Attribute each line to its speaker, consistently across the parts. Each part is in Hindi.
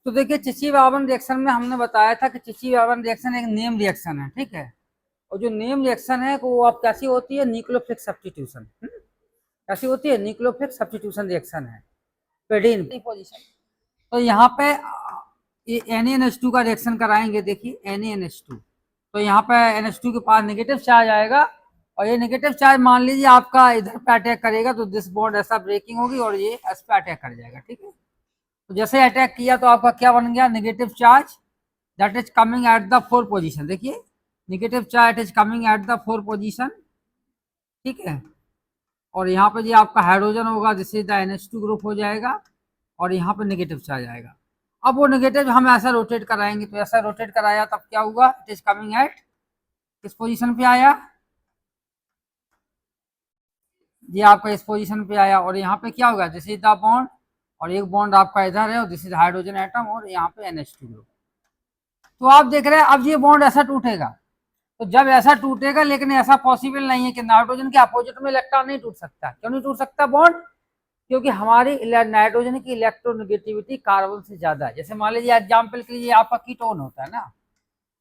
Speaker 1: तो देखिए चिची-वावन रिएक्शन में हमने बताया था कि चिची-वावन रिएक्शन एक नेम रिएक्शन है, ठीक है। और जो नेम रिएक्शन है वो अब कैसी होती है, न्यूक्लियोफिलिक सब्स्टिट्यूशन। कैसी होती है, न्यूक्लियोफिलिक सब्स्टिट्यूशन रिएक्शन है, पेडिन पोजीशन। तो यहाँ पे ये NaNH2 का रिएक्शन कराएंगे, देखिए NaNH2। तो यहाँ पे NH2 के पास नेगेटिव चार्ज आएगा और ये नेगेटिव चार्ज मान लीजिए आपका इधर पे अटैक करेगा तो दिस बॉन्ड ऐसा ब्रेकिंग होगी और ये एस पे अटैक कर जाएगा, ठीक है। तो जैसे अटैक किया तो आपका क्या बन गया, negative charge that is coming at the 4 position. देखिए negative charge is coming at the 4 position, ठीक है। और यहाँ पे जो आपका हाइड्रोजन होगा this is the NH2 group हो जाएगा और यहाँ पे नेगेटिव चार्ज आएगा। अब वो नेगेटिव हम ऐसा रोटेट कराएंगे, तो ऐसा रोटेट कराया तब क्या हुआ, इट इज कमिंग एट किस पोजीशन पे आया, ये आपका इस पोजीशन पे आया। और यहाँ पे क्या होगा, दिस इज द बॉन्ड और एक बॉन्ड आपका इधर है और दिस इज हाइड्रोजन एटम और यहाँ पे NH2 ग्रुप। तो आप देख रहे हैं अब ये बॉन्ड ऐसा टूटेगा, तो जब ऐसा टूटेगा, लेकिन ऐसा पॉसिबल नहीं है कि नाइट्रोजन के अपोजिट में इलेक्ट्रॉन नहीं टूट सकता। क्यों नहीं टूट सकता बॉन्ड, क्योंकि हमारी नाइट्रोजन की इलेक्ट्रोनेगेटिविटी कार्बन से ज्यादा है। जैसे मान लीजिए एग्जाम्पल के लिए आपका कीटोन होता है ना,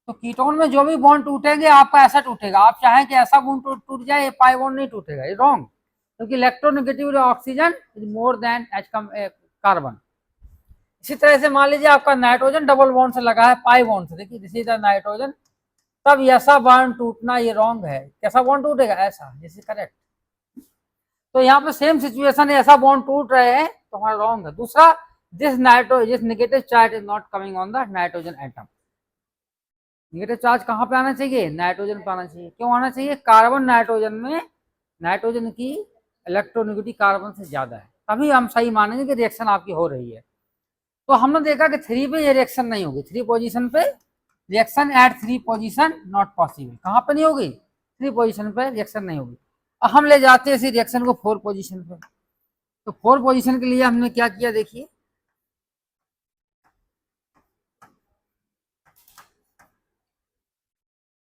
Speaker 1: तो कीटोन में जो भी बॉन्ड टूटेंगे आपका ऐसा टूटेगा। आप चाहें कि ऐसा बॉन्ड टूट जाए, पाई बॉन्ड नहीं टूटेगा, ये रॉन्ग, क्योंकि electronegativity oxygen is more than carbon. इसी तरह से मान लीजिए आपका नाइट्रोजन डबल बॉन्ड से लगा है पाई बॉन्ड से, देखिए दिस इज द नाइट्रोजन, तब ऐसा बॉन्ड टूटना ये रॉन्ग है। कैसा बॉन्ड टूटेगा, ऐसा, दिस इज करेक्ट। तो यहाँ पे सेम सिचुएशन है, ऐसा बॉन्ड टूट रहे हैं तो हमारा रॉन्ग है। दूसरा, this negative charge is not coming on the nitrogen atom. Negative charge कहाँ पे आना चाहिए, नाइट्रोजन पे आना चाहिए। क्यों आना चाहिए, कार्बन नाइट्रोजन में नाइट्रोजन की इलेक्ट्रोनेगेटिविटी कार्बन से ज्यादा है, तभी हम सही मानेंगे कि रिएक्शन आपकी हो रही है। तो हमने देखा कि 3 पे ये रिएक्शन नहीं होगी, 3 पोजीशन पे reaction at 3 position not possible. कहाँ पे नहीं होगी, 3 पोजीशन पे रिएक्शन नहीं होगी। अब हम ले जाते हैं इसी रिएक्शन को 4 पोजीशन पे। तो 4 पोजीशन के लिए हमने क्या किया, देखिए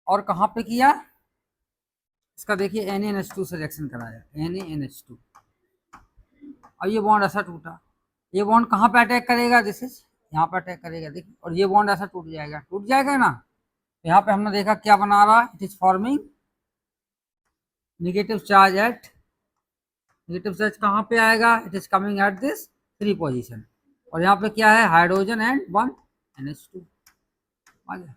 Speaker 1: और कहाँ पे किया इसका, देखिए NaNH2 से रिएक्शन कराया, NaNH2। अब ये बॉन्ड ऐसा टूटा, ये बॉन्ड कहाँ पे अटैक करेगा, दिस इज यहाँ पे अटैक करेगा, देखिए, और ये बॉन्ड ऐसा टूट जाएगा, टूट जाएगा ना। तो यहाँ पे हमने देखा क्या बना रहा है, it is forming negative charge at, negative charge कहाँ पे आएगा, it is coming at this 3 position. और यहाँ पे क्या है, हाइड्रोजन एंड 1 NH2 आ गया।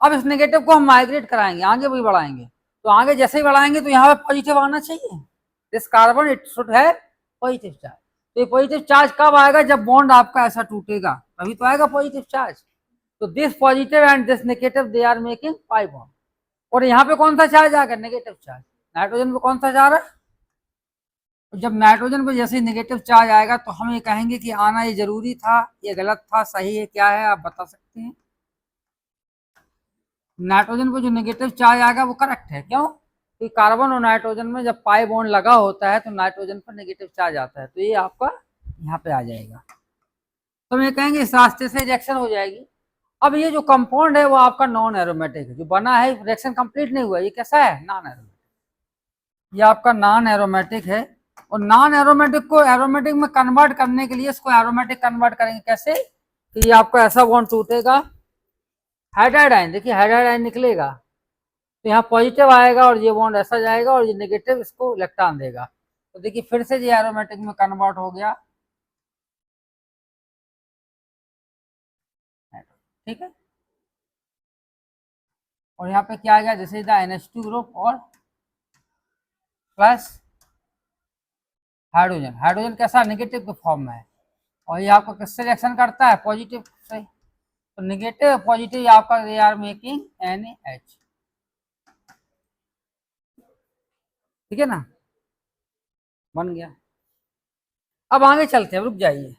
Speaker 1: अब इस नेगेटिव को हम माइग्रेट कराएंगे, आगे भी बढ़ाएंगे। तो आगे जैसे ही बढ़ाएंगे तो यहाँ पे पॉजिटिव आना चाहिए, दिस कार्बन इट शुड है पॉजिटिव चार्ज। तो ये पॉजिटिव चार्ज कब आएगा, जब बॉन्ड आपका ऐसा टूटेगा तभी तो आएगा पॉजिटिव चार्ज। तो this positive and this negative they are making pi bond. और यहाँ पे कौन सा चार्ज आ गया, नेगेटिव चार्ज। नाइट्रोजन पे कौन सा जा रहा है, जब नाइट्रोजन पे जैसे नेगेटिव चार्ज आएगा तो हम ये कहेंगे कि आना ये जरूरी था, ये गलत था, सही है, क्या है आप बता सकते हैं। नाइट्रोजन पे जो नेगेटिव चार्ज आएगा वो करेक्ट है, क्यों, क्योंकि कार्बन और नाइट्रोजन में जब पाई बॉन्ड लगा होता है तो नाइट्रोजन पर नेगेटिव चार्ज आता है, तो ये आपका यहाँ पे आ जाएगा। तो हम ये कहेंगे इस रास्ते से रिएक्शन हो जाएगी। अब ये जो कंपाउंड है वो आपका नॉन एरोमेटिक है, जो बना है रिएक्शन कंप्लीट नहीं हुआ, ये कैसा है, नॉन एरोमेटिक। ये आपका नॉन एरोमेटिक है। और नॉन एरोमेटिक को एरोमेटिक में कन्वर्ट करने के लिए इसको एरोमेटिक कन्वर्ट करेंगे कैसे, कि ये आपका ऐसा बॉन्ड टूटेगा, हाइड्राइड आयन, देखिए हाइड्राइड आयन निकलेगा, तो यहाँ पॉजिटिव आएगा और ये बॉन्ड ऐसा जाएगा और ये नेगेटिव इसको इलेक्ट्रॉन देगा। तो देखिए फिर से ये एरोमेटिक में कन्वर्ट हो गया, ठीक है। और यहाँ पे क्या आ गया, जैसे NH2 ग्रुप और प्लस हाइड्रोजन, हाइड्रोजन कैसा, नेगेटिव के फॉर्म में है। और ये आपका किससे रिएक्शन करता है, पॉजिटिव से। तो नेगेटिव पॉजिटिव आपका दे आर मेकिंग NaH, ठीक है ना, बन गया। अब आगे चलते हैं, रुक जाइए।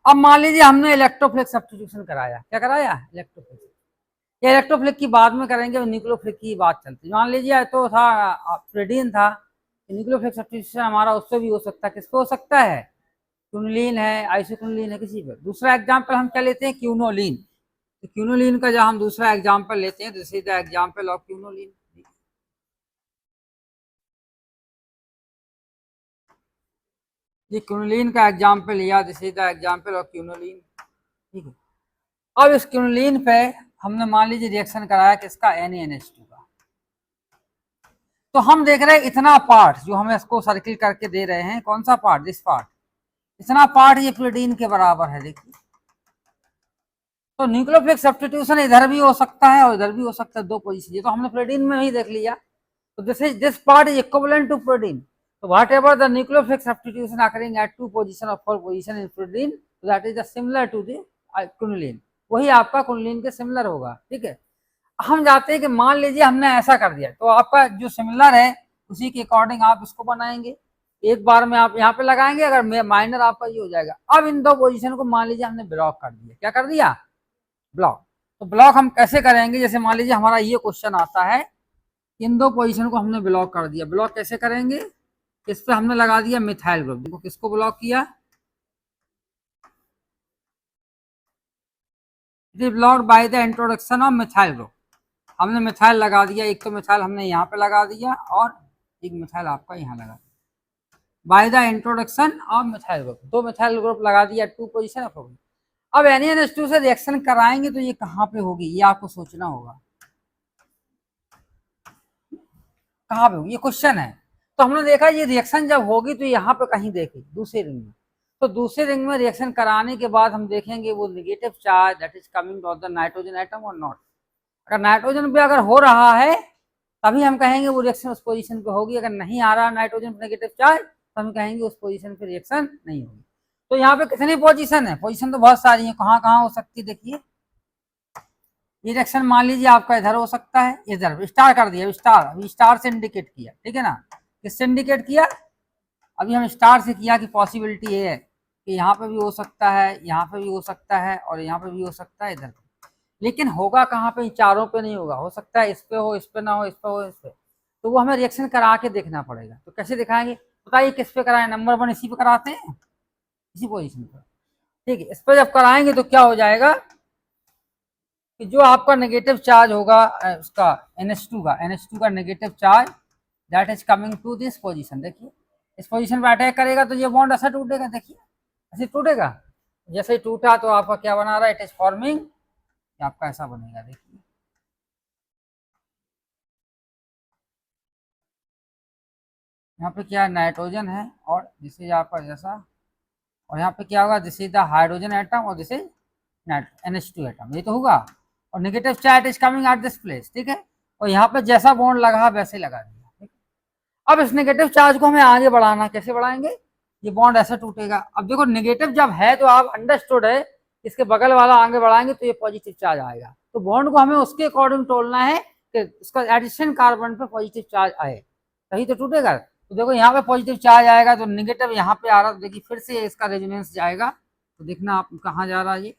Speaker 1: अब मान लीजिए हमने इलेक्ट्रोफिलिक सब्स्टिट्यूशन कराया, क्या कराया, इलेक्ट्रोफिलिक। ये इलेक्ट्रोफिलिक की बाद में करेंगे, न्यूक्लियोफिलिक की बात चलती है। मान लीजिए तो था प्रेडिन था, न्यूक्लियोफिलिक सब्स्टिट्यूशन हमारा उससे भी हो सकता है, किस पे हो सकता है, क्यूनोलीन है, आइसोक्यूनोलीन है, किसी पे। दूसरा एग्जाम्पल हम क्या लेते हैं, क्यूनोलीन। तो क्यूनोलीन का जब हम दूसरा एग्जाम्पल लेते हैं, this is the example of quinoline. ये क्यूनोलीन का एग्जाम्पल लिया, this is the example of quinoline. ठीक है। अब इस क्विनोलिन पे हमने मान लीजिए रिएक्शन कराया किसका, NaNH2 का। तो हम देख रहे हैं इतना पार्ट जो हम इसको सर्किल करके दे रहे हैं, कौन सा पार्ट, दिस पार्ट, इतना पार्ट ये प्रोटीन के बराबर है। देखिए तो न्यूक्लियोफिलिक सब्स्टिट्यूशन इधर भी हो सकता है और इधर भी हो सकता है, दो पोजीशन, ये तो हमने प्रोटीन में ही देख लिया। तो this part is equivalent to protein, तो whatever the nucleophilic substitution occurring at 2 position और 4 position in protein, that is similar to the quinoline, वही आपका क्विनोलिन के सिमिलर होगा। ठीक है, हम जाते हैं कि मान लीजिए हमने ऐसा कर दिया, तो आपका जो सिमिलर है उसी के अकॉर्डिंग आप इसको बनाएंगे, एक बार में आप यहाँ पे लगाएंगे, अगर माइनर आपका ये हो जाएगा। अब इन दो पोजीशन को मान लीजिए हमने ब्लॉक कर दिया, क्या कर दिया, ब्लॉक। तो ब्लॉक हम कैसे करेंगे, जैसे मान लीजिए हमारा ये क्वेश्चन आता है, इन दो पोजीशन को हमने ब्लॉक कर दिया, ब्लॉक कैसे करेंगे, किस पे हमने लगा दिया, मिथाइल ग्रुप। देखो किसको ब्लॉक किया, block by the introduction of methyl group, हमने मिथाइल लगा दिया, एक तो मिथाइल हमने यहाँ पे लगा दिया और एक मिथाइल आपका यहाँ लगा दिया, by the introduction of methyl group, दो मिथाइल ग्रुप लगा दिया, 2 पोजीशन ऑफ। अब NaNH2 से रिएक्शन कराएंगे तो ये कहाँ पे होगी, ये आपको सोचना होगा, कहाँ पे होगी, ये क्वेश्चन है। तो हमने देखा ये रिएक्शन जब होगी तो यहाँ पे कहीं देखी दूसरे रिंग में, तो दूसरे रिंग में रिएक्शन कराने के बाद हम देखेंगे वो negative charge that is coming of the nitrogen atom और नॉट। अगर नाइट्रोजन पे अगर हो रहा है तभी हम कहेंगे वो रिएक्शन उस पोजीशन पे होगी, अगर नहीं आ रहा नाइट्रोजन पे नेगेटिव चार्ज तो हम कहेंगे उस पोजीशन पे रिएक्शन नहीं होगी। तो यहाँ पे कितनी पोजीशन है, पोजीशन तो बहुत सारी है, कहाँ कहाँ हो सकती है, देखिए ये रिएक्शन मान लीजिए आपका इधर हो सकता है, इधर स्टार कर दिया, स्टार, अभी स्टार से इंडिकेट किया, ठीक है ना, किससे इंडिकेट किया, अभी हम स्टार से किया कि पॉसिबिलिटी ये है कि यहाँ पे भी हो सकता है, यहाँ पे भी हो सकता है और यहाँ पे भी हो सकता है, इधर, लेकिन होगा कहाँ पे, चारों पे नहीं होगा, हो सकता है इस पे हो, इस पे ना हो, इस पे हो, इस पे, तो वो हमें रिएक्शन करा के देखना पड़ेगा। तो कैसे दिखाएंगे, बताइए किस पे कराएं, नंबर 1 इसी पे कराते हैं, इसी पोजीशन पर, ठीक है। इस पर जब कराएंगे तो क्या हो जाएगा कि जो आपका नेगेटिव चार्ज होगा उसका NH2 का negative charge that is coming to this position, देखिए इस पोजीशन पे अटैक करेगा तो ये बॉन्ड ऐसा टूटेगा, देखिए ऐसे टूटेगा, जैसे ही टूटा तो आपका क्या बना रहा है, इट इज फॉर्मिंग, आपका ऐसा बनेगा, देखिए यहाँ पे क्या नाइट्रोजन है और दिस इज आपका जैसा, और यहाँ पे क्या होगा, this is the hydrogen atom और दिस इज NH2 एटम, ये तो होगा, और negative charge is coming at this place, ठीक है, और यहाँ पे जैसा बॉन्ड लगा वैसे लगा दिया, ठीक है। अब इस नेगेटिव चार्ज को हमें आगे बढ़ाना, कैसे बढ़ाएंगे, ये बॉन्ड ऐसा टूटेगा। अब देखो नेगेटिव जब है तो आप अंडरस्टूड है, इसके बगल वाला आगे बढ़ाएंगे तो ये पॉजिटिव चार्ज आएगा, तो बॉन्ड को हमें उसके अकॉर्डिंग तोड़ना है कि उसका एडिशन कार्बन पे पॉजिटिव चार्ज आए, तभी तो टूटेगा। तो देखो यहाँ पे पॉजिटिव चार्ज आएगा तो नेगेटिव यहाँ पे आ रहा, तो देखिए फिर से इसका रेजोनेंस जाएगा, तो देखना आप कहाँ जा रहा है, ये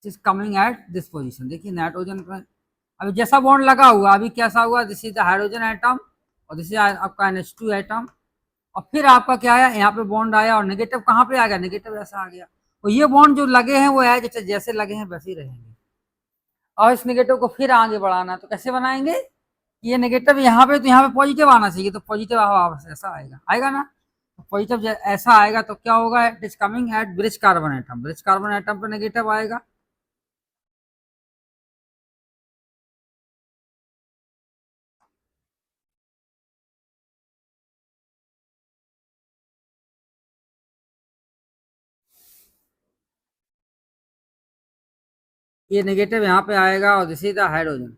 Speaker 1: is coming at this position, देखिए नाइट्रोजन पर अभी जैसा बॉन्ड लगा हुआ, अभी कैसा हुआ, this is the hydrogen atom और दिस इज आपका NH2 एटम, और फिर आपका क्या आया, यहाँ पे बॉन्ड आया और नेगेटिव कहाँ पे आ गया, नेगेटिव ऐसा आ गया, और ये बॉन्ड जो लगे हैं वो है जैसे लगे हैं वैसे ही रहेंगे, और इस नेगेटिव को फिर आगे बढ़ाना, तो कैसे बनाएंगे, ये नेगेटिव यहाँ पे, तो यहाँ पे पॉजिटिव आना चाहिए, तो पॉजिटिव ऐसा आएगा, आएगा ना, तो पॉजिटिव ऐसा आएगा तो क्या होगा, it is coming eight bridge carbon atom, bridge carbon atom पे नेगेटिव आएगा, ये नेगेटिव यहाँ पे आएगा और दिस इज द हाइड्रोजन,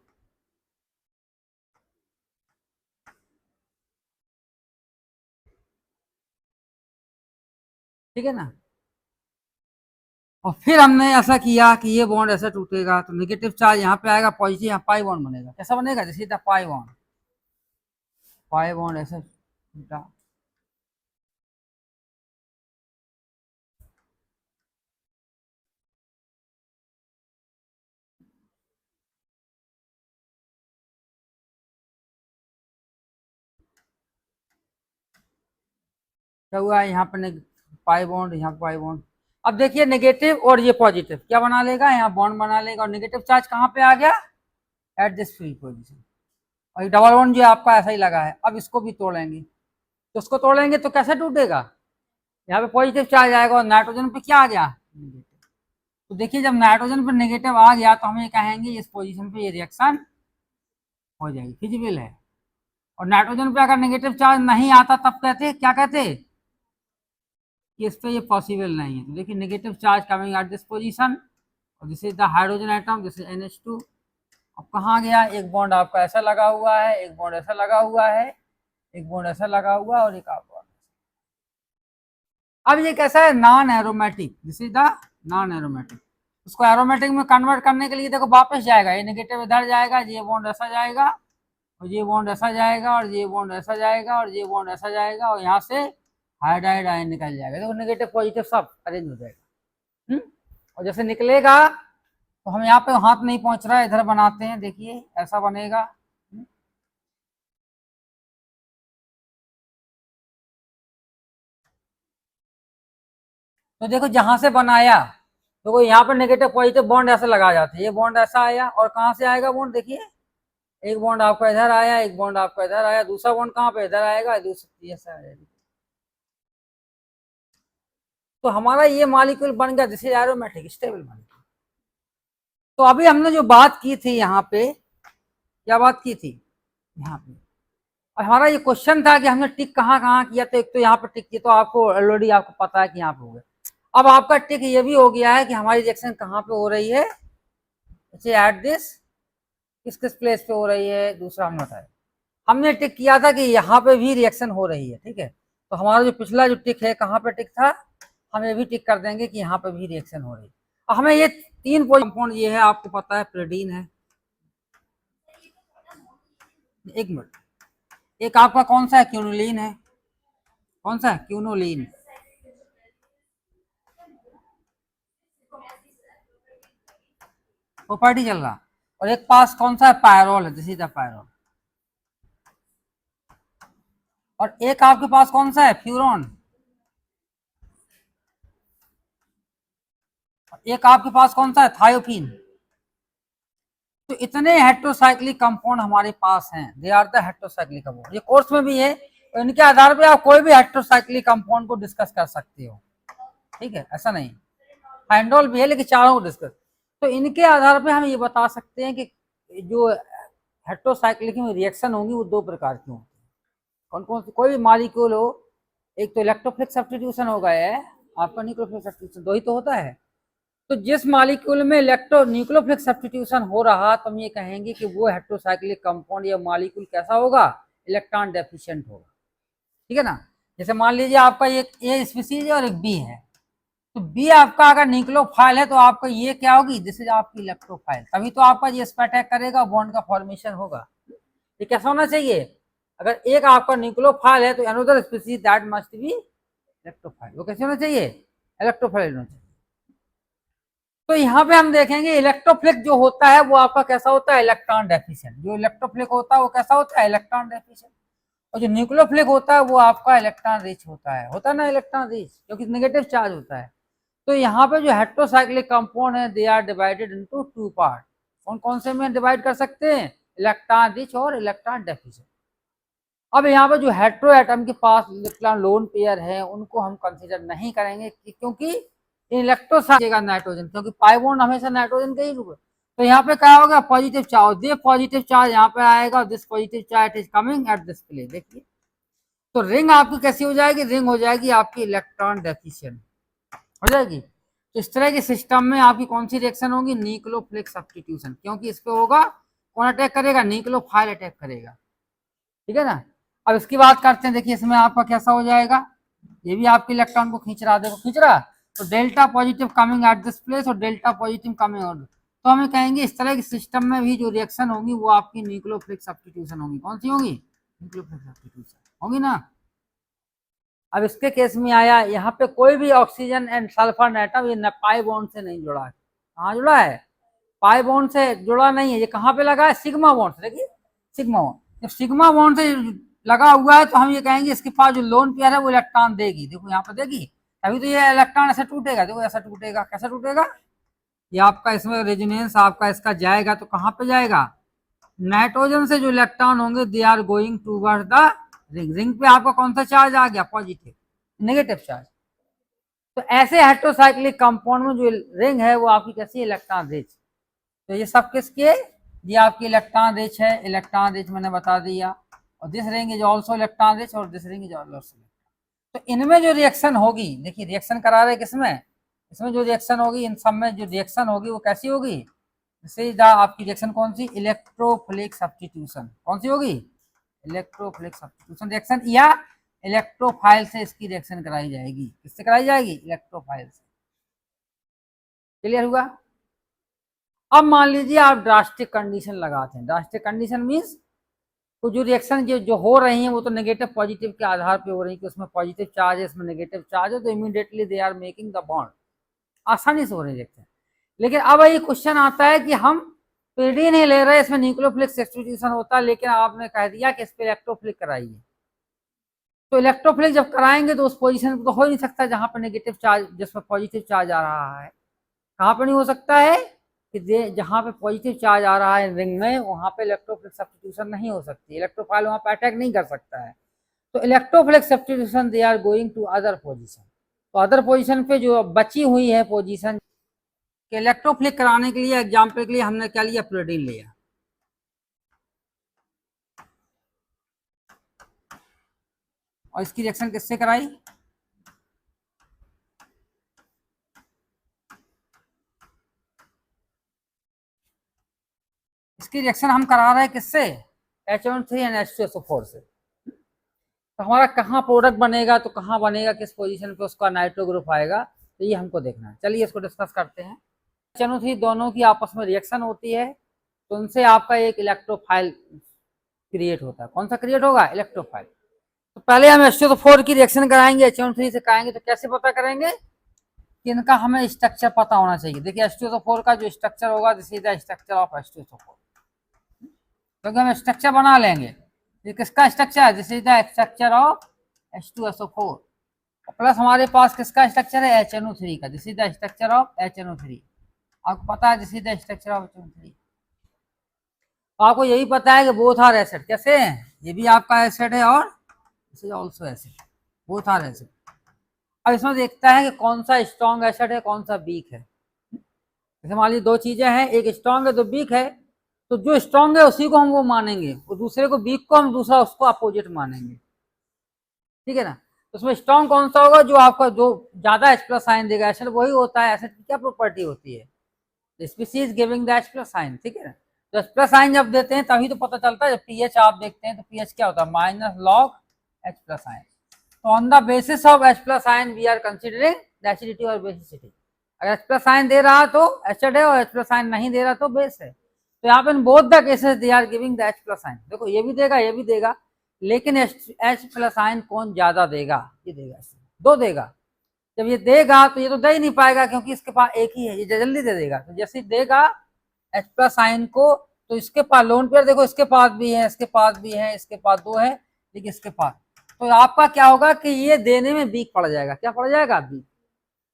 Speaker 1: ठीक है ना, और फिर हमने ऐसा किया कि ये बॉन्ड ऐसा टूटेगा तो नेगेटिव चार्ज यहाँ पे आएगा, पॉजिटिव यहाँ पाई बॉन्ड बनेगा, कैसा बनेगा, जैसे पाई बॉन्ड ऐसा टूटा, क्या हुआ है यहाँ पे पाई बॉन्ड, यहाँ पाई बॉन्ड, अब देखिए नेगेटिव और ये पॉजिटिव क्या बना लेगा, यहाँ बॉन्ड बना लेगा, और नेगेटिव चार्ज कहाँ पे आ गया, एट दिस फ्री पोजिशन, और डबल बॉन्ड जो आपका ऐसा ही लगा है, अब इसको भी तोड़ेंगे, तो उसको तोड़ेंगे तो कैसे टूटेगा, यहाँ पे पॉजिटिव चार्ज आएगा और नाइट्रोजन पे क्या आ गया, तो देखिए जब नाइट्रोजन पर नेगेटिव आ गया तो हम ये कहेंगे इस पोजीशन पे ये रिएक्शन हो जाएगी, फिजिबल है। और नाइट्रोजन पे अगर नेगेटिव चार्ज नहीं आता तब कहते क्या कहते कि इस पे ये पॉसिबल नहीं है। तो देखिए negative charge coming at this position और this is the hydrogen atom, this is NH2। अब कहाँ गया, एक बॉन्ड आपका ऐसा लगा हुआ है, एक बॉन्ड ऐसा लगा हुआ है, एक बॉन्ड ऐसा लगा हुआ है और एक आप बॉन्ड। अब ये कैसा है, non aromatic, this is the non aromatic. उसको एरोमेटिक में कन्वर्ट करने के लिए देखो वापस जाएगा, ये नेगेटिव इधर जाएगा, ये बॉन्ड ऐसा जाएगा और ये बॉन्ड ऐसा जाएगा और ये बॉन्ड ऐसा जाएगा और ये बॉन्ड ऐसा जाएगा और यहाँ से हाइड्राइड आयन निकल जाएगा। देखो नेगेटिव पॉजिटिव सब अरेंज हो जाएगा। और जैसे निकलेगा तो हम यहाँ पे हाथ नहीं पहुंच रहा है, इधर बनाते हैं, देखिए ऐसा बनेगा। तो देखो जहां से बनाया तो यहाँ पे नेगेटिव पॉजिटिव बॉन्ड ऐसे लगा जाते हैं, ये बॉन्ड ऐसा आया और कहाँ से आएगा बॉन्ड, देखिए एक बॉन्ड आपका इधर आया, एक बॉन्ड आपका इधर आया, दूसरा बॉन्ड कहाँ पे इधर आएगा, दूसरा ऐसा आएगा। तो हमारा ये मॉलिक्यूल बन गया, this is aromatic stable molecule. तो अभी हमने जो बात की थी यहाँ पे, क्या बात की थी यहाँ पे, और हमारा ये क्वेश्चन था कि हमने टिक कहाँ कहाँ किया, तो एक तो यहाँ पे टिक किया तो आपको ऑलरेडी आपको पता है कि यहाँ पे हो गया। अब आपका टिक ये भी हो गया है कि हमारी रिएक्शन कहाँ पे हो रही है, एट दिस किस किस प्लेस पे हो रही है, दूसरा हमने बताया। हमने टिक किया था कि यहाँ पे भी रिएक्शन हो रही है, ठीक है। तो हमारा जो पिछला जो टिक है कहाँ पे टिक था, हम ये भी टिक कर देंगे कि यहाँ पे भी रिएक्शन हो रही है। हमें ये तीन कंपाउंड ये है, आपको पता है प्रेडीन है, एक मिनट, एक आपका कौन सा है, क्यूनोलीन है, कौन सा है, क्यूनोलीन, वो पार्टी चल रहा। और एक पास कौन सा है, पायरोल है, दिस इज द पायरोल। और एक आपके पास कौन सा है, फ्यूरॉन। एक आपके पास कौन सा है, थायोफीन। तो इतने हेट्रोसाइक्लिक कंपाउंड हमारे पास हैं, they are the heterocyclic compound. ये कोर्स में भी है, तो इनके आधार पे आप कोई भी हेट्रोसाइक्लिक कंपाउंड को डिस्कस कर सकते हो, ठीक है, ऐसा नहीं। हैंडोल भी है लेकिन चारों को डिस्कस। तो इनके आधार पे हम ये बता सकते हैं कि जो हेट्रोसाइक्लिक में रिएक्शन होंगी वो दो प्रकार की होंगी। कौन कौन सी, कोई भी मॉलिक्यूल हो, एक तो इलेक्ट्रोफिलिक सब्स्टिट्यूशन होगा है आपका, न्यूक्लियोफिलिक सब्स्टिट्यूशन, दो ही तो होता है। तो जिस मॉलिक्यूल में न्यूक्लियोफिलिक सब्स्टिट्यूशन हो रहा तो हम ये कहेंगे कि वो हेट्रोसाइक्लिक कंपाउंड या मॉलिक्यूल कैसा होगा, इलेक्ट्रॉन डेफिशिएंट होगा, ठीक है ना। जैसे मान लीजिए आपका एक ए स्पीसीज है और एक बी है, तो बी आपका अगर न्यूक्लियोफाइल है तो आपका ये क्या होगी, दिस इज आपकी इलेक्ट्रोफाइल, तभी तो आपका ये इस पर अटैक करेगा, बॉन्ड का फॉर्मेशन होगा। ये कैसा होना चाहिए, अगर एक आपका न्यूक्लियोफाइल है तो another species that must be electrophile, वो कैसे होना चाहिए, इलेक्ट्रोफाइल होना चाहिए। तो यहाँ पे हम देखेंगे इलेक्ट्रोफिलिक जो होता है वो आपका कैसा होता है, इलेक्ट्रॉन डेफिशिएंट। जो इलेक्ट्रोफिलिक होता है वो कैसा होता है, इलेक्ट्रॉन डेफिशिएंट। और जो न्यूक्लियोफिलिक होता है वो आपका इलेक्ट्रॉन रिच होता है ना, इलेक्ट्रॉन रिच, क्योंकि नेगेटिव चार्ज होता है। तो यहाँ पे जो हेट्रोसाइक्लिक कंपाउंड है they are divided into two part. कौन कौन से में डिवाइड कर सकते हैं, इलेक्ट्रॉन रिच और इलेक्ट्रॉन डेफिशिएंट। अब यहाँ पे जो हेट्रो एटम के पास इलेक्ट्रॉन लोन पेयर है उनको हम कंसीडर नहीं करेंगे, क्योंकि इलेक्ट्रोसाइड नाइट्रोजन, क्योंकि पाई बॉन्ड हमेशा नाइट्रोजन का ही रूप है। तो यहाँ पे क्या होगा, पॉजिटिव चार्ज, दे पॉजिटिव चार्ज यहाँ पे आएगा, this positive charge is coming at this place, देखिए। तो रिंग आपकी कैसी हो जाएगी, रिंग हो जाएगी आपकी इलेक्ट्रॉन डेफिशिएंट हो जाएगी। तो इस तरह के सिस्टम में आपकी कौन सी रिएक्शन होगी, न्यूक्लियोफिलिक सब्स्टिट्यूशन, क्योंकि इस पे होगा कौन अटैक करेगा, न्यूक्लियोफाइल अटैक करेगा, ठीक है ना। अब इसकी बात करते हैं, देखिए इसमें आपका कैसा हो जाएगा, ये भी आपके इलेक्ट्रॉन को खींच रहा, देखो खींच रहा। तो delta positive coming at this place और डेल्टा पॉजिटिव कमिंग आउट। तो हमें कहेंगे इस तरह के सिस्टम में भी जो रिएक्शन होगी वो आपकी न्यूक्लियोफिलिक सब्स्टिट्यूशन होगी। कौन सी होगी, न्यूक्लियोफिलिक सब्स्टिट्यूशन होगी ना। अब इसके केस में आया, यहाँ पे कोई भी ऑक्सीजन एंड सल्फर एटम ये पाई बॉन्ड से नहीं जुड़ा है। कहाँ जुड़ा है, पाई बॉन्ड से जुड़ा नहीं है, ये कहाँ पे लगा है, सिग्मा बॉन्ड से। देखिए सिग्मा बॉन्ड, जब सिग्मा बॉन्ड से लगा हुआ है तो हम ये कहेंगे इसके पास जो लोन पेयर है वो इलेक्ट्रॉन देगी, देखो यहाँ पर देगी, तभी तो ये इलेक्ट्रॉन ऐसा टूटेगा, देखो ऐसा टूटेगा, कैसा टूटेगा, ये आपका इसमें रेजोनेंस आपका इसका जाएगा तो कहाँ पे जाएगा, नाइट्रोजन से जो इलेक्ट्रॉन होंगे they are going toward the ring. Ring पे आपका कौन सा चार्ज आ गया, पॉजिटिव, नेगेटिव चार्ज। तो ऐसे हेटेरोसाइक्लिक कंपाउंड में जो रिंग है वो आपकी कैसी इलेक्ट्रॉन रिच। तो ये सब किसके, ये आपकी इलेक्ट्रॉन रिच है, इलेक्ट्रॉन रिच मैंने बता दिया, और this ring is also electron rich और दिस रिंग इज ऑल्सो। तो इनमें जो रिएक्शन होगी, देखिए रिएक्शन करा रहे किसमें, इसमें जो रिएक्शन होगी, इन सब में जो रिएक्शन होगी वो कैसी होगी, जैसे आपकी रिएक्शन कौन सी, इलेक्ट्रोफिलिक सब्स्टिट्यूशन, कौन सी होगी, इलेक्ट्रोफिलिक सब्स्टिट्यूशन रिएक्शन, या इलेक्ट्रोफाइल से इसकी रिएक्शन कराई जाएगी, किससे कराई जाएगी, इलेक्ट्रोफाइल से। क्लियर हुआ। अब मान लीजिए आप ड्रास्टिक कंडीशन लगाते हैं, ड्रास्टिक कंडीशन मीन्स तो जो रिएक्शन जो हो रही हैं वो तो नेगेटिव पॉजिटिव के आधार पे हो रही है कि उसमें पॉजिटिव चार्ज है, इसमें नेगेटिव चार्ज है, तो immediately they are making the bond, आसानी से हो रही रिएक्शन। लेकिन अब ये क्वेश्चन आता है कि हम पीडी नहीं ले रहे, इसमें न्यूक्लियोफिलिक सब्स्टिट्यूशन होता है, लेकिन आपने कह दिया कि इस पर इलेक्ट्रोफिलिक कराइए। तो इलेक्ट्रोफिलिक जब कराएंगे तो उस पोजीशन पर तो हो ही नहीं सकता जहां पर नेगेटिव चार्ज, जिसमें पॉजिटिव चार्ज आ रहा है। कहाँ पर नहीं हो सकता है कि जहाँ पे पॉजिटिव चार्ज आ रहा है रिंग में, वहां पे इलेक्ट्रोफिलिक सब्स्टिट्यूशन नहीं हो सकती, इलेक्ट्रोफाइल वहां पे अटैक नहीं कर सकता है। तो electrophilic substitution they are going to other position. तो अदर पोजीशन पे जो बची हुई है पोजीशन के इलेक्ट्रोफिलिक कराने के लिए, एग्जाम्पल के लिए हमने क्या लिया, प्रोटीन लिया, और इसकी रिएक्शन किससे कराई, इसकी रिएक्शन हम करा रहे हैं किससे, H3NH2SO4 से। तो हमारा कहाँ प्रोडक्ट बनेगा, तो कहाँ बनेगा, किस पोजीशन पे उसका नाइट्रो ग्रुप आएगा, तो ये हमको देखना है। चलिए इसको डिस्कस करते हैं। HNO3 दोनों की आपस में रिएक्शन होती है, तो उनसे आपका एक इलेक्ट्रोफाइल क्रिएट होता है। कौन सा क्रिएट होगा, इलेक्ट्रोफाइल। तो पहले हम H2SO4 की रिएक्शन कराएंगे, HNO3 से कराएंगे, तो कैसे पता करेंगे कि इनका हमें स्ट्रक्चर पता होना चाहिए। देखिए H2SO4 का जो स्ट्रक्चर होगा, this is the structure of H2SO4, क्योंकि हम स्ट्रक्चर बना लेंगे। ये किसका स्ट्रक्चर है, this is the structure of H2SO4, plus हमारे पास किसका स्ट्रक्चर है, HNO3 का, this is the structure of HNO3। आपको पता है this is the structure of HNO3। तो आपको यही पता है कि बोथ आर एसिड, कैसे हैं, ये भी आपका एसिड है और this is also acid, both are acid. अब इसमें देखता है कि कौन सा स्ट्रॉन्ग एसिड है, कौन सा वीक है। जैसे मान लीजिए दो चीजें हैं, एक स्ट्रॉन्ग है तो वीक है, तो जो स्ट्रॉन्ग है उसी को हम वो मानेंगे, और दूसरे को वीक को हम दूसरा उसको अपोजिट मानेंगे, ठीक है ना। तो उसमें स्ट्रॉन्ग कौन सा होगा, जो आपका जो ज्यादा H+ आयन देगा, एसिड वही होता है। एसिड की क्या प्रॉपर्टी होती है, species giving the H+ ion, ठीक है ना। तो H+ आयन जब देते हैं तभी तो पता चलता है, जब पीएच आप देखते हैं तो पीएच क्या होता है, माइनस लॉग H+ आयन। तो on the basis of H+ ion we are considering the acidity और बेसिसिटी। अगर H+ आयन दे रहा तो एसिड है, और H+ आयन नहीं दे रहा तो बेस है। तो यहाँ पे both the cases they are giving the H+ ion. देखो ये भी देगा, ये भी देगा, लेकिन H+ आयन कौन ज्यादा देगा, ये देगा, दो देगा। जब ये देगा तो ये तो दे ही नहीं पाएगा, क्योंकि इसके पास एक ही है, ये जल्दी दे देगा। तो जैसे देगा H+ आयन को, तो इसके पास लोन पेयर देखो, इसके पास भी है, इसके पास भी है, इसके पास दो है, लेकिन इसके पास, तो आपका क्या होगा कि ये देने में वीक पड़ जाएगा, क्या पड़ जाएगा, वीक।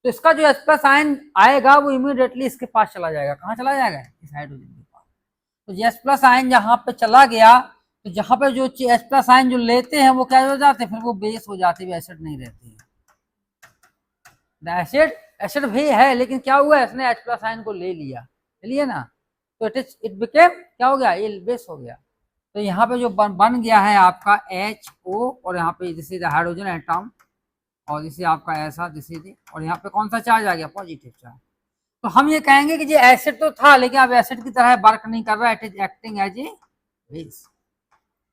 Speaker 1: तो इसका जो H+ आयन आएगा वो इमीडिएटली इसके पास चला जाएगा, कहाँ चला जाएगा, इस हाइड्रोजन के पास। तो H+ आयन जहां पे चला गया, तो जहां पे जो H+ आयन जो लेते हैं वो क्या हो जाते हैं, फिर वो बेस हो जाते हैं, एसिड नहीं रहते हैं। एसिड एसिड भी है, लेकिन क्या हुआ, इसने H+ आयन को ले लिया, चलिए ना, तो इट बिकेम क्या हो गया, ये बेस हो गया। तो यहाँ पे जो बन गया है आपका HO, और यहाँ पे दिस इज हाइड्रोजन एटम, और इसे आपका ऐसा दिस इज, और यहाँ पे कौन सा चार्ज आ गया, पॉजिटिव चार्ज। तो हम ये कहेंगे कि ये एसिड तो था, लेकिन अब एसिड की तरह वर्क नहीं कर रहा, it is acting as a base,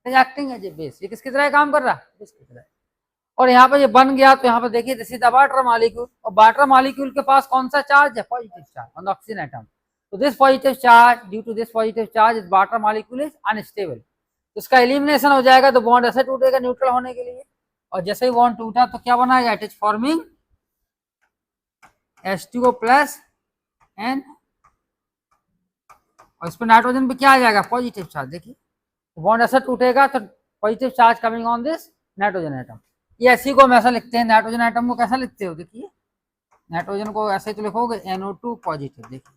Speaker 1: it is acting as a base. ये किसकी तरह काम कर रहा है, इसकी तरह। और यहाँ पे ये बन गया, तो यहाँ पे देखिए this is the water molecule, और वाटर मॉलिक्यूल के पास कौन सा चार्ज है, positive charge on the oxygen atom. तो this positive charge, due to this positive charge, इस वाटर मॉलिक्यूल इज अनस्टेबल। इसका एलिमिनेशन हो जाएगा, तो बॉन्ड ऐसे टूटेगा न्यूट्रल होने के लिए, और जैसे ही बॉन्ड टूटा तो क्या बनाएगा, it is forming H2O+ and, और इस पर नाइट्रोजन पे क्या आ जाएगा, पॉजिटिव चार्ज। देखिए बॉन्ड ऐसा टूटेगा तो positive charge coming on this nitrogen atom. ये ऐसी को हम ऐसा लिखते हैं, नाइट्रोजन एटम को कैसा लिखते हो, देखिए नाइट्रोजन को ऐसे तो लिखोगे NO2 पॉजिटिव। देखिए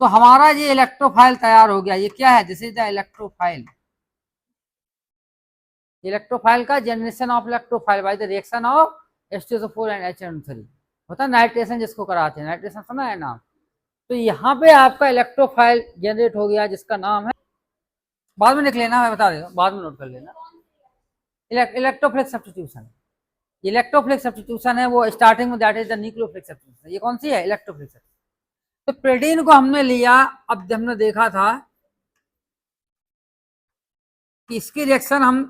Speaker 1: तो हमारा ये इलेक्ट्रोफाइल तैयार हो गया। ये क्या है, this is the electrophile. Electrophile का generation of electrophile by the reaction of H2SO4 and HNO3। होता है नाइट्रेशन जिसको कराते हैं, नाइट्रेशन सुना है नाम। तो यहाँ पे आपका इलेक्ट्रोफाइल जनरेट हो गया जिसका नाम है, बाद में लिख लेना, मैं बता देता हूँ, बाद में नोट कर लेना, इलेक्ट्रोफिलिक सब्स्टिट्यूशन। इलेक्ट्रोफिलिक सब्स्टिट्यूशन है वो स्टार्टिंग में, that is the nucleophilic substitution. ये कौन सी है? Electrophilic substitution. तो प्रोटीन को हमने लिया, अब हमने देखा था कि इसकी रिएक्शन हम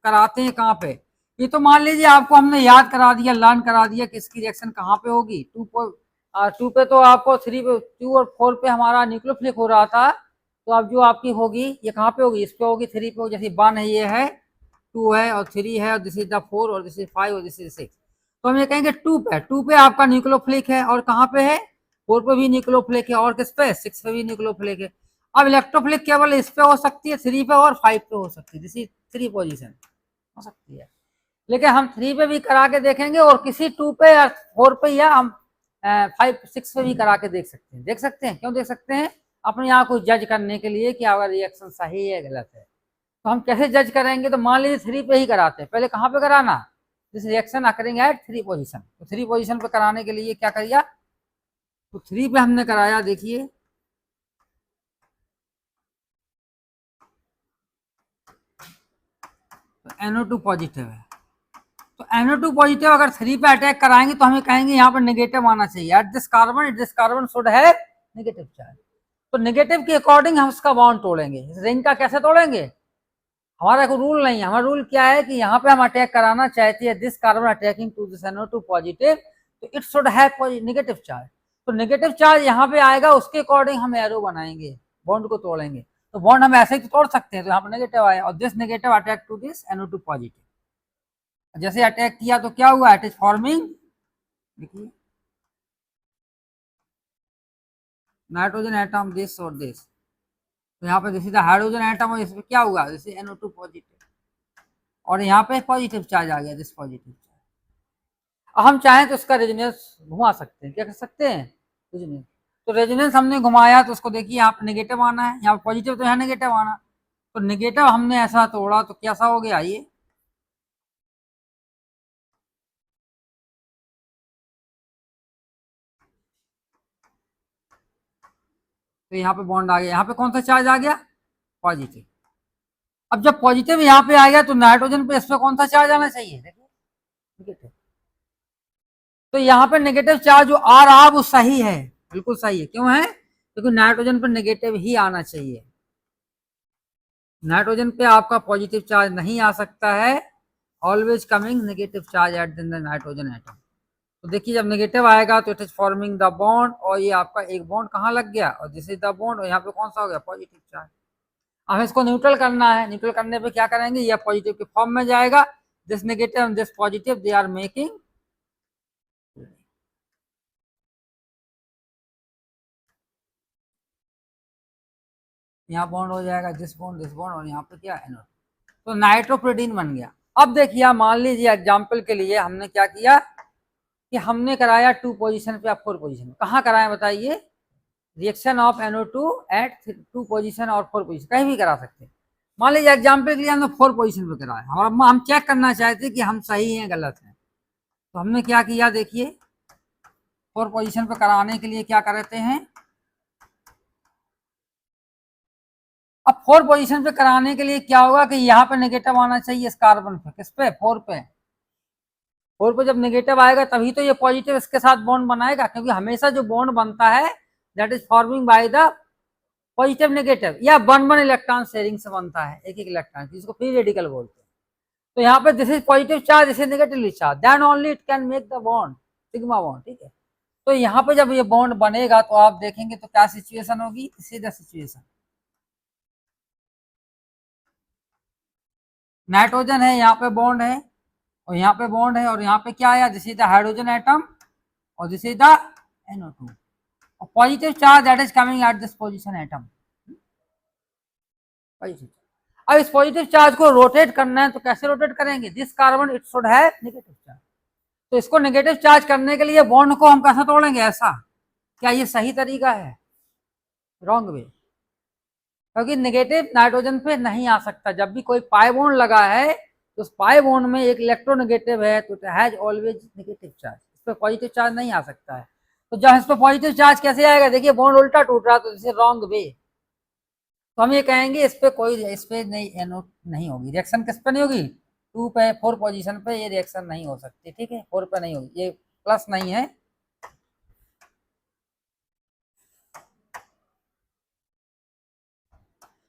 Speaker 1: कराते हैं कहाँ पे। ये तो मान लीजिए आपको हमने याद करा दिया, लर्न करा दिया कि इसकी रिएक्शन कहाँ पे होगी। टू पे तो आपको 3 पे, 2 और 4 पे हमारा न्यूक्लियोफिलिक हो रहा था, तो अब जो आपकी होगी ये कहाँ पे होगी? इस पे होगी, 3 पे होगी। जैसे 1 है, ये है, 2 है और 3 है, और दिस इज द 4 और दिस इज 5 और दिस इज 6। तो हम ये कहेंगे 2 पे आपका न्यूक्लियोफिलिक है, और कहाँ पे है? 4 पे भी न्यूक्लियोफिलिक है, और किस पे? 6 पे भी न्यूक्लियोफिलिक है। अब इलेक्ट्रोफिलिक केवल इस पे हो सकती है, 3 पे और 5 पे हो सकती है, दिस इज 3 पोजीशन हो सकती है। लेकिन हम 3 पे भी करा के देखेंगे, और किसी 2 पे या 4 पे या हम 5 6 पे भी करा के देख सकते हैं। देख सकते हैं, क्यों देख सकते हैं? अपने यहाँ को जज करने के लिए कि अगर रिएक्शन सही है गलत है। तो हम कैसे जज करेंगे? तो मान लीजिए 3 पे ही कराते हैं, पहले कहाँ पे कराना? This reaction occurring at 3 position. तो 3 पोजीशन पे कराने के लिए क्या करिए? तो 3 पे हमने कराया, देखिए तो NO2 पॉजिटिव है। तो NO2 पॉजिटिव अगर 3 पे अटैक कराएंगे तो हमें कहेंगे यहाँ पर नेगेटिव आना चाहिए। एट दिस कार्बन शुड है नेगेटिव चार्ज। तो नेगेटिव के अकॉर्डिंग हम उसका बॉन्ड तोड़ेंगे। इस रिंग का कैसे तोड़ेंगे? हमारा कोई रूल नहीं है। हमारा रूल क्या है कि यहाँ पे हम अटैक कराना चाहते हैं, this carbon attacking to this NO2 positive, तो it should have negative charge. तो नेगेटिव चार्ज यहाँ पे आएगा, उसके अकॉर्डिंग हम एरो बनाएंगे, बॉन्ड को तोड़ेंगे। तो बॉन्ड हम ऐसे ही तोड़ सकते हैं, तो यहाँ पे नेगेटिव आया, और this negative attack to this NO2 positive. जैसे अटैक किया तो क्या हुआ? इट इज फॉर्मिंग, देखिए नाइट्रोजन एटम दिस और दिस। तो यहाँ पे जैसे हाइड्रोजन एटम है, इसमें क्या हुआ? जैसे NO2 पॉजिटिव, और यहाँ पे पॉजिटिव चार्ज आ गया, दिस पॉजिटिव चार्ज। अब हम चाहें तो इसका रेजोनेंस घुमा सकते हैं। क्या कर सकते हैं? रेजोनेंस। तो रेजोनेंस हमने घुमाया तो उसको देखिए, यहाँ पे नेगेटिव आना है, यहाँ पॉजिटिव, तो यहाँ नेगेटिव आना। तो नेगेटिव हमने ऐसा तोड़ा तो कैसा हो गया? ये तो यहाँ पे बॉन्ड आ गया, यहाँ पे कौन सा चार्ज आ गया? पॉजिटिव। अब जब पॉजिटिव यहाँ पे आ गया तो नाइट्रोजन पे इस पे कौन सा चार्ज आना चाहिए? देखिए नेगेटिव। तो यहाँ पे नेगेटिव चार्ज जो आ रहा वो सही है, बिल्कुल सही है। क्यों है? क्योंकि नाइट्रोजन पे नेगेटिव ही आना चाहिए। नाइट्रोजन पे आपका पॉजिटिव चार्ज नहीं आ सकता है, always coming negative charge at the nitrogen atom. तो देखिए जब नेगेटिव आएगा तो it is forming the bond, और ये आपका एक बॉन्ड कहाँ लग गया? और दिस इज द बॉन्ड, और यहाँ पे कौन सा हो गया? Positive charge. हमें इसको न्यूट्रल करना है। न्यूट्रल करने पे क्या करेंगे? ये पॉजिटिव के फॉर्म में जाएगा, this negative and this positive they are making, यहाँ बॉन्ड हो जाएगा, दिस बॉन्ड, और यहाँ पे क्या? NO2। तो नाइट्रोप्रोटीन बन गया। अब देखिए मान लीजिए एग्जाम्पल के लिए हमने क्या किया कि हमने कराया 2 पोजीशन पे या 4 पोजीशन। कहाँ कराया बताइए? Reaction of NO2 eight 2 position और 4 पोजीशन, कहीं भी करा सकते हैं। मान लीजिए एग्जाम्पल के लिए हमने 4 पोजीशन पे कराया, और हम चेक करना चाहते हैं कि हम सही हैं गलत हैं। तो हमने क्या किया? देखिए 4 पोजीशन पे कराने के लिए क्या करते हैं? अब 4 पोजीशन पे कराने के लिए क्या होगा कि यहाँ पे नेगेटिव आना चाहिए इस कार्बन पे। किस पे? 4 पे। 4 पे जब नेगेटिव आएगा तभी तो ये पॉजिटिव इसके साथ बॉन्ड बनाएगा, क्योंकि हमेशा जो बॉन्ड बनता है that is forming by the positive negative, या 1 इलेक्ट्रॉन शेयरिंग से बनता है, एक इलेक्ट्रॉन, जिसको फ्री रेडिकल बोलते हैं। तो यहाँ पे this is positive charge, this is negatively charge, then only it can make the bond, sigma bond, ठीक है। तो यहाँ पे जब ये बॉन्ड बनेगा तो आप देखेंगे तो क्या सिचुएशन होगी? This is the situation, nitrogen है, यहाँ पे बॉन्ड है, और यहाँ पे बॉन्ड है, और यहाँ पे क्या आया? This is the hydrogen atom, और दिस इज द NO2, और positive charge that is coming at this position atom. अब इस पॉजिटिव चार्ज को रोटेट करना है तो कैसे रोटेट करेंगे? दिस कार्बन इट शुड है नेगेटिव चार्ज। तो इसको नेगेटिव चार्ज करने के लिए बॉन्ड को हम कैसे तोड़ेंगे? ऐसा। क्या ये सही तरीका है? रॉन्ग वे, क्योंकि नेगेटिव नाइट्रोजन पे नहीं आ सकता। जब भी कोई पाई बॉन्ड लगा है तो उस पाई बॉन्ड में एक इलेक्ट्रोनेगेटिव है, तो it has always negative charge, इस पर पॉजिटिव चार्ज नहीं आ सकता है। तो जब इस पर पॉजिटिव चार्ज कैसे आएगा, देखिए बॉन्ड उल्टा टूट रहा है, तो दिस रॉन्ग वे। तो हम ये कहेंगे इस पे कोई इस पे नहीं होगी रिएक्शन, किस पे नहीं होगी, 2 पे 4 पोजीशन पे ये रिएक्शन नहीं हो सकती, ठीक है, 4 पे नहीं होगी, ये प्लस नहीं है।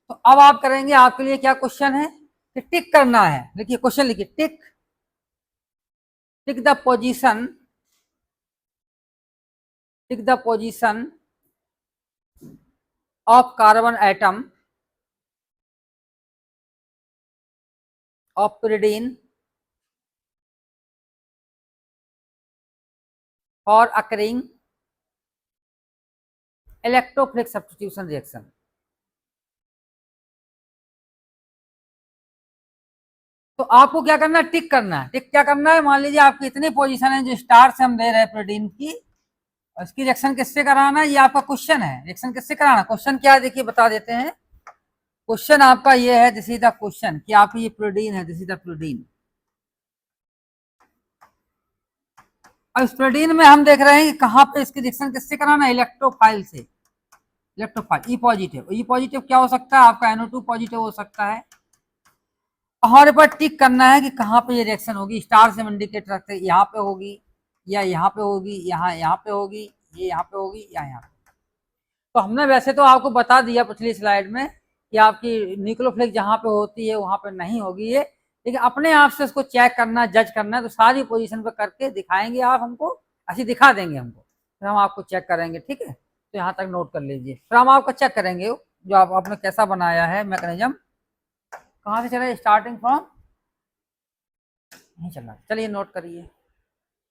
Speaker 1: तो अब आप करेंगे, आपके लिए क्या क्वेश्चन है कि टिक करना है। देखिए क्वेश्चन लिखिए, tick tick the position, tick the position of carbon atom of pyridine for occurring electrophilic substitution reaction। तो आपको क्या करना है, टिक करना है। टिक क्या करना है, मान लीजिए आपकी इतनी पोजीशन है जो स्टार से हम दे रहे हैं प्रोटीन की, और इसकी रिएक्शन किससे कराना है, ये आपका क्वेश्चन है, रिएक्शन किससे कराना। क्वेश्चन क्या है देखिए बता देते हैं। क्वेश्चन आपका ये है, दिस इज द क्वेश्चन, कि आपकी ये प्रोटीन है, दिस इज द प्रोटीन। अब इस प्रोटीन में हम देख रहे हैं कि कहाँ पे इसकी रिएक्शन किससे कराना है, इलेक्ट्रोफाइल से। इलेक्ट्रोफाइल ई पॉजिटिव, ई पॉजिटिव क्या हो सकता है आपका, NO2 पॉजिटिव हो सकता है। हमारे पास टिक करना है कि कहाँ पे ये रिएक्शन होगी, स्टार से हम इंडिकेट रखते हैं, यहाँ पे होगी या यहाँ पे होगी, यहाँ पे होगी, ये यहाँ पे होगी या यहाँ पे। तो हमने वैसे तो आपको बता दिया पिछली स्लाइड में कि आपकी न्यूक्लियोफिलिक जहाँ पे होती है वहाँ पे नहीं होगी ये, लेकिन अपने आप से इसको चेक करना, जज करना है। तो सारी पोजीशन पे करके दिखाएंगे आप हमको, ऐसे दिखा देंगे हमको, फिर हम आपको चेक करेंगे, ठीक है। तो यहाँ तक नोट कर लीजिए, फिर हम आपको चेक करेंगे जो आपने कैसा बनाया है मैकेनिज्म। कहाँ से चले, स्टार्टिंग फ्रॉम, नहीं चल रहा, चलिए नोट करिए।